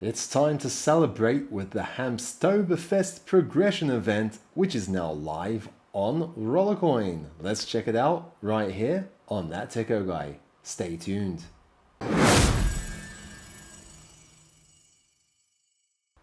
It's time to celebrate with the HamstoberFest progression event, which is now live on Rollercoin. Let's check it out right here on That Techo guy. Stay tuned.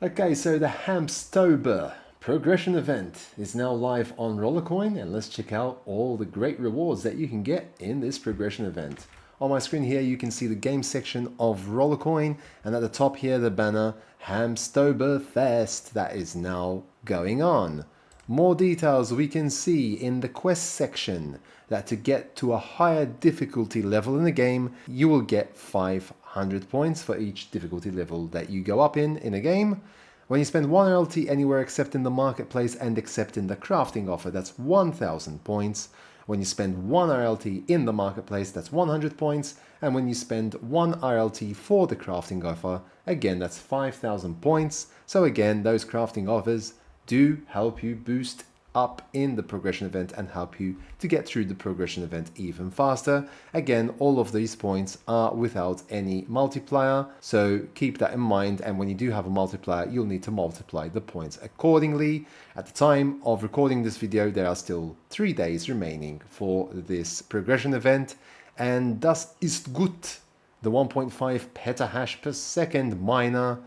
Okay, so the Hamstober progression event is now live on Rollercoin, and let's check out all the great rewards that you can get in this progression event. On my screen here, you can see the game section of Rollercoin, and at the top here, the banner HamstoberFest that is now going on. More details we can see in the quest section that to get to a higher difficulty level in the game, you will get 500 points for each difficulty level that you go up in a game. When you spend 1 RLT anywhere except in the marketplace and except in the crafting offer, that's 1000 points. When you spend 1 RLT in the marketplace, that's 100 points. And when you spend 1 RLT for the crafting offer, again, that's 5000 points. So again, those crafting offers do help you boost up in the progression event and help you to get through the progression event even faster. Again, all of these points are without any multiplier, so keep that in mind, and when you do have a multiplier, you'll need to multiply the points accordingly. At the time of recording this video, there are still 3 days remaining for this progression event, and das ist gut. The 1.5 petahash per second miner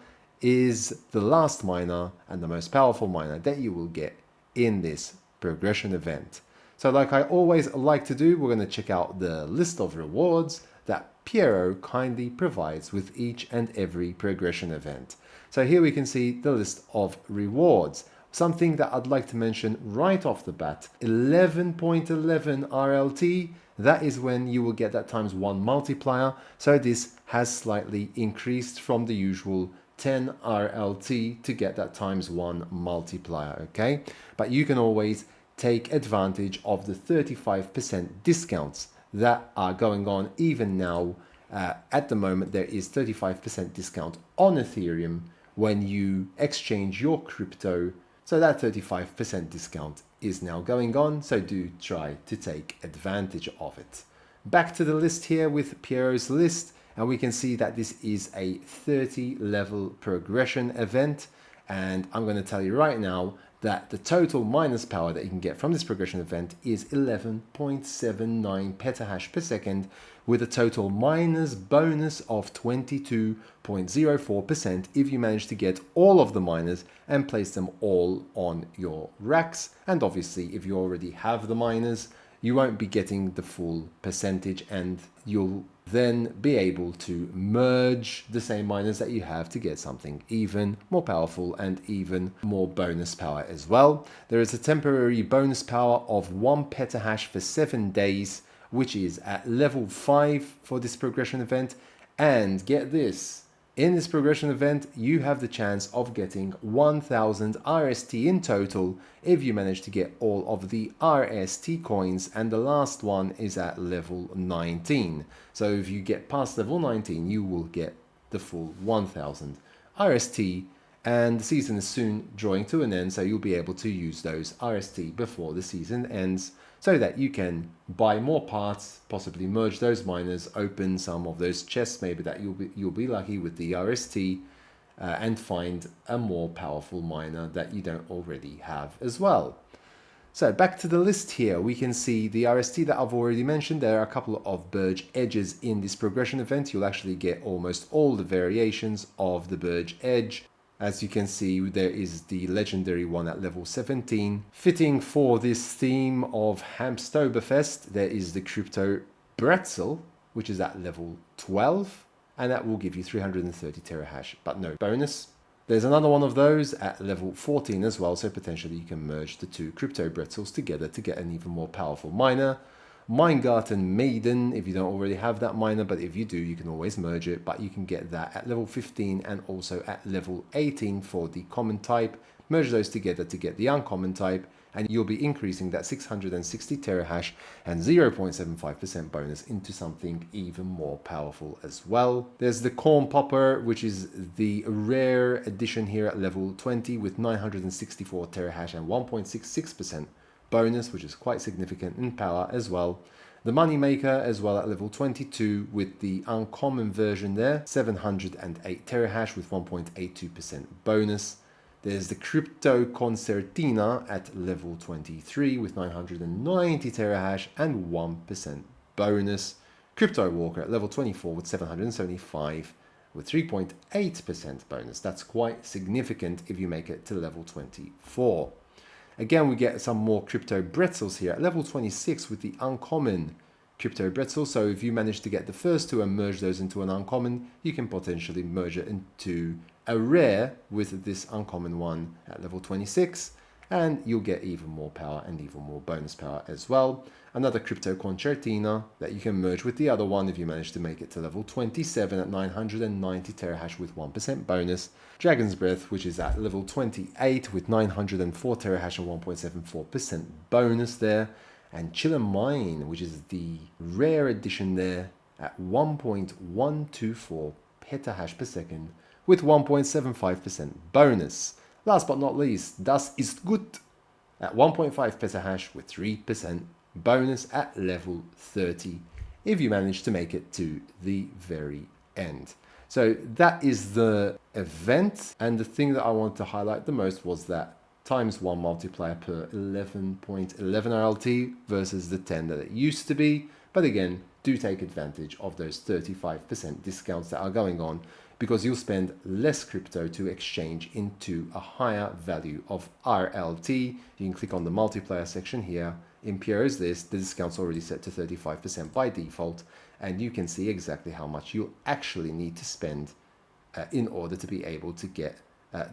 is the last miner and the most powerful miner that you will get in this progression event. So like I always like to do, we're going to check out the list of rewards that Piero kindly provides with each and every progression event. So here we can see the list of rewards. Something that I'd like to mention right off the bat, 11.11 RLT, that is when you will get that ×1 multiplier. So this has slightly increased from the usual 10 RLT to get that ×1 multiplier, okay? But you can always take advantage of the 35% discounts that are going on even now. At the moment, there is 35% discount on Ethereum when you exchange your crypto. So that 35% discount is now going on, so do try to take advantage of it. Back to the list here with Piero's list. And we can see that this is a 30 level progression event. And I'm going to tell you right now that the total minus power that you can get from this progression event is 11.79 petahash per second, with a total minus bonus of 22.04% if you manage to get all of the miners and place them all on your racks. And obviously, if you already have the miners, you won't be getting the full percentage, and you'll then be able to merge the same miners that you have to get something even more powerful and even more bonus power as well. There is a temporary bonus power of 1 petahash for 7 days, which is at level 5 for this progression event. And get this, in this progression event, you have the chance of getting 1000 RST in total if you manage to get all of the RST coins, and the last one is at level 19. So if you get past level 19, you will get the full 1000 RST, and the season is soon drawing to an end, so you'll be able to use those RST before the season ends, so that you can buy more parts, possibly merge those miners, open some of those chests maybe that you'll be lucky with the RST, and find a more powerful miner that you don't already have as well. So back to the list here, we can see the RST that I've already mentioned. There are a couple of Burge Edges in this progression event. You'll actually get almost all the variations of the Burge Edge. As you can see, there is the legendary one at level 17. Fitting for this theme of Hamstoberfest, there is the Crypto Bretzel, which is at level 12, and that will give you 330 terahash, but no bonus. There's another one of those at level 14 as well, so potentially you can merge the two Crypto Bretzels together to get an even more powerful miner. Minegarten Maiden, if you don't already have that miner, but if you do, you can always merge it, but you can get that at level 15 and also at level 18 for the common type. Merge those together to get the uncommon type, and you'll be increasing that 660 terahash and 0.75% bonus into something even more powerful as well. There's the Corn Popper, which is the rare edition here at level 20 with 964 terahash and 1.66% bonus, which is quite significant in power as well. The Moneymaker as well at level 22 with the uncommon version there, 708 terahash with 1.82% bonus. There's the Crypto Concertina at level 23 with 990 terahash and 1% bonus. Crypto Walker at level 24 with 775 with 3.8% bonus. That's quite significant if you make it to level 24. Again, we get some more Crypto Bretzels here at level 26 with the uncommon Crypto Bretzel. So if you manage to get the first two and merge those into an uncommon, you can potentially merge it into a rare with this uncommon one at level 26, and you'll get even more power and even more bonus power as well. Another Crypto Concertina that you can merge with the other one if you manage to make it to level 27 at 990 terahash with 1% bonus. Dragon's Breath, which is at level 28 with 904 terahash and 1.74% bonus there. And Chill and Mine, which is the rare edition there at 1.124 petahash per second with 1.75% bonus. Last but not least, Das ist gut at 1.5 petahash with 3% bonus at level 30 if you manage to make it to the very end. So that is the event, and the thing that I want to highlight the most was that ×1 multiplier per 11.11 RLT versus the 10 that it used to be. But again, do take advantage of those 35% discounts that are going on, because you'll spend less crypto to exchange into a higher value of RLT. You can click on the multiplier section here. In Piero's list, the discount's already set to 35% by default, and you can see exactly how much you actually need to spend in order to be able to get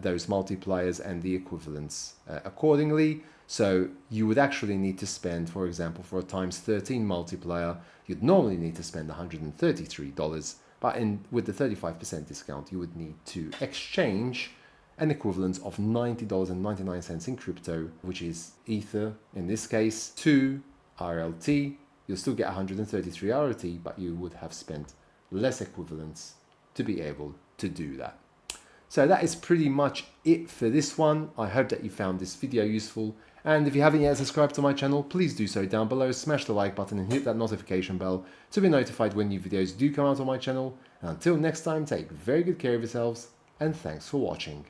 those multipliers and the equivalents accordingly. So you would actually need to spend, for example, for a ×13 multiplier, you'd normally need to spend $133, but with the 35% discount, you would need to exchange an equivalent of $90.99 in crypto, which is Ether in this case, to RLT. You'll still get 133 RLT, but you would have spent less equivalents to be able to do that. So that is pretty much it for this one. I hope that you found this video useful. And if you haven't yet subscribed to my channel, please do so down below. Smash the like button and hit that notification bell to be notified when new videos do come out on my channel. And until next time, take very good care of yourselves, and thanks for watching.